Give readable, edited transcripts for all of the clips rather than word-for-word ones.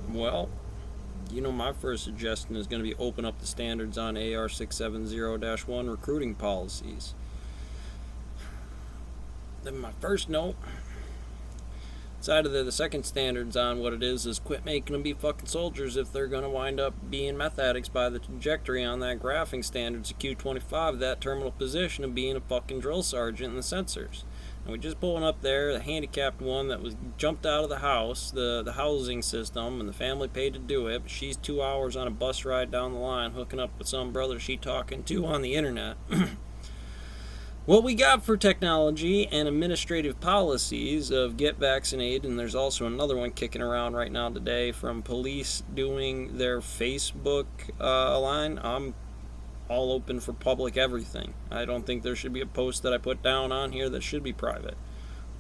Well, my first suggestion is going to be open up the standards on AR 670-1 recruiting policies. Then my first note, side of the second standards on what it is quit making them be fucking soldiers if they're going to wind up being meth addicts by the trajectory on that graphing standards of Q25, that terminal position of being a fucking drill sergeant in the sensors. And we just pulling up there, the handicapped one that was jumped out of the house, the housing system, and the family paid to do it, but she's 2 hours on a bus ride down the line hooking up with some brother she talking to on the internet. What we got for technology and administrative policies of get vaccinated, and there's also another one kicking around right now today from police doing their Facebook line. I'm all open for public everything. I don't think there should be a post that I put down on here that should be private.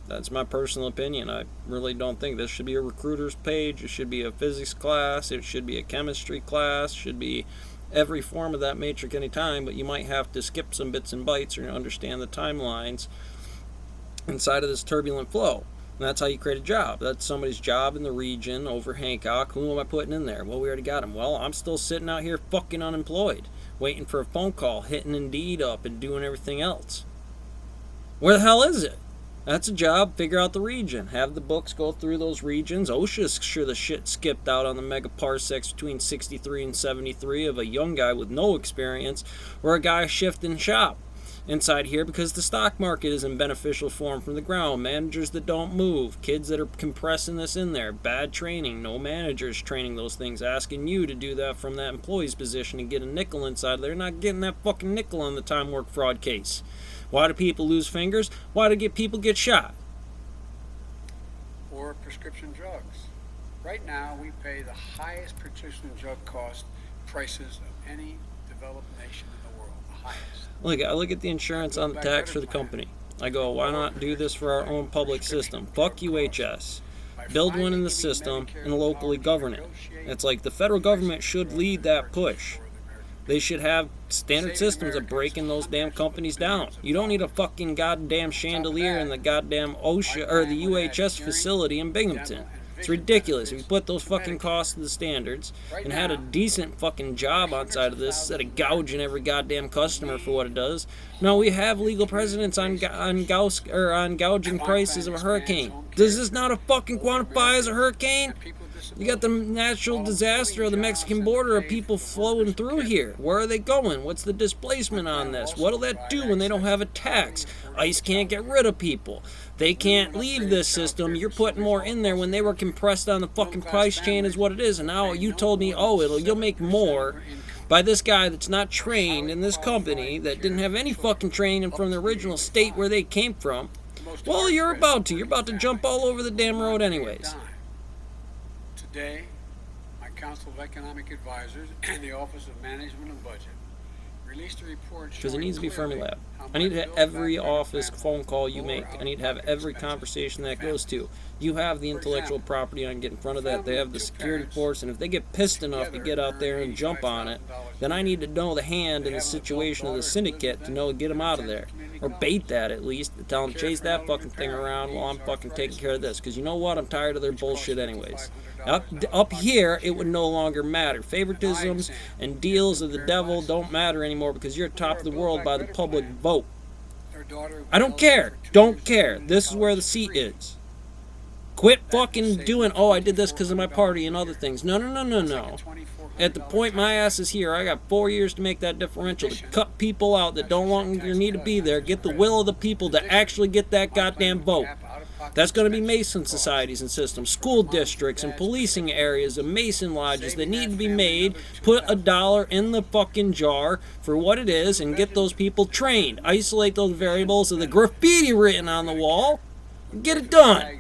That's my personal opinion. I really don't think this should be a recruiter's page. It should be a physics class. It should be a chemistry class. It should be every form of that matrix anytime, but you might have to skip some bits and bytes or understand the timelines inside of this turbulent flow. And that's how you create a job. That's somebody's job in the region over Hancock. Who am I putting in there? Well, we already got him. Well, I'm still sitting out here fucking unemployed, waiting for a phone call, hitting Indeed up and doing everything else. Where the hell is it? That's a job. Figure out the region. Have the books go through those regions. OSHA's sure the shit skipped out on the megaparsecs between 63 and 73 of a young guy with no experience or a guy shifting shop inside here because the stock market is in beneficial form from the ground. Managers that don't move. Kids that are compressing this in there. Bad training. No managers training those things. Asking you to do that from that employee's position and get a nickel inside. They're not getting that fucking nickel on the time work fraud case. Why do people lose fingers? Why do people get shot? Or prescription drugs. Right now, we pay the highest prescription drug cost prices of any developed nation in the world. The highest. I look at the insurance on the tax for the company. I go, why not do this for our own public system? Fuck UHS. Build one in the system and locally govern it. It's like the federal government should lead that push. They should have standard systems of breaking those damn companies down. You don't need a fucking goddamn chandelier in the goddamn OSHA or the UHS facility in Binghamton. It's ridiculous. If you put those fucking costs to the standards and had a decent fucking job on side of this instead of gouging every goddamn customer for what it does. No, we have legal precedents on gouging prices of a hurricane. Does this not a fucking quantify as a hurricane? You got the natural disaster of the Mexican border of people flowing through here. Where are they going? What's the displacement on this? What'll that do when they don't have a tax? ICE can't get rid of people. They can't leave this system. You're putting more in there when they were compressed on the fucking price chain is what it is. And now you told me, you'll make more by this guy that's not trained in this company that didn't have any fucking training from the original state where they came from. Well, you're about to. You're about to jump all over the damn road anyways. Today, my Council of Economic Advisors and the Office of Management and Budget released a report because it needs to be Fermilab. I need to have every office phone call you make. I need to have every conversation that goes to. You have the intellectual property on get in front of that. They have the security force, and if they get pissed enough to get out there and jump on it, then I need to know the hand and the situation of the syndicate to know to get them out of there. Or bait that at least. Tell them chase that fucking thing around while I'm fucking taking care of this. Because you know what? I'm tired of their bullshit anyways. Up here, it would no longer matter. Favoritisms and deals of the devil don't matter anymore because you're top of the world by the public vote. I don't care. Don't care. This is where the seat is. Quit fucking doing, I did this because of my party and other things. No. At the point my ass is here, I got 4 years to make that differential, to cut people out that don't want or need to be there, get the will of the people to actually get that goddamn vote. That's going to be Mason societies and systems, school districts and policing areas and Mason lodges that need to be made, put $1 in the fucking jar for what it is and get those people trained. Isolate those variables of the graffiti written on the wall and get it done.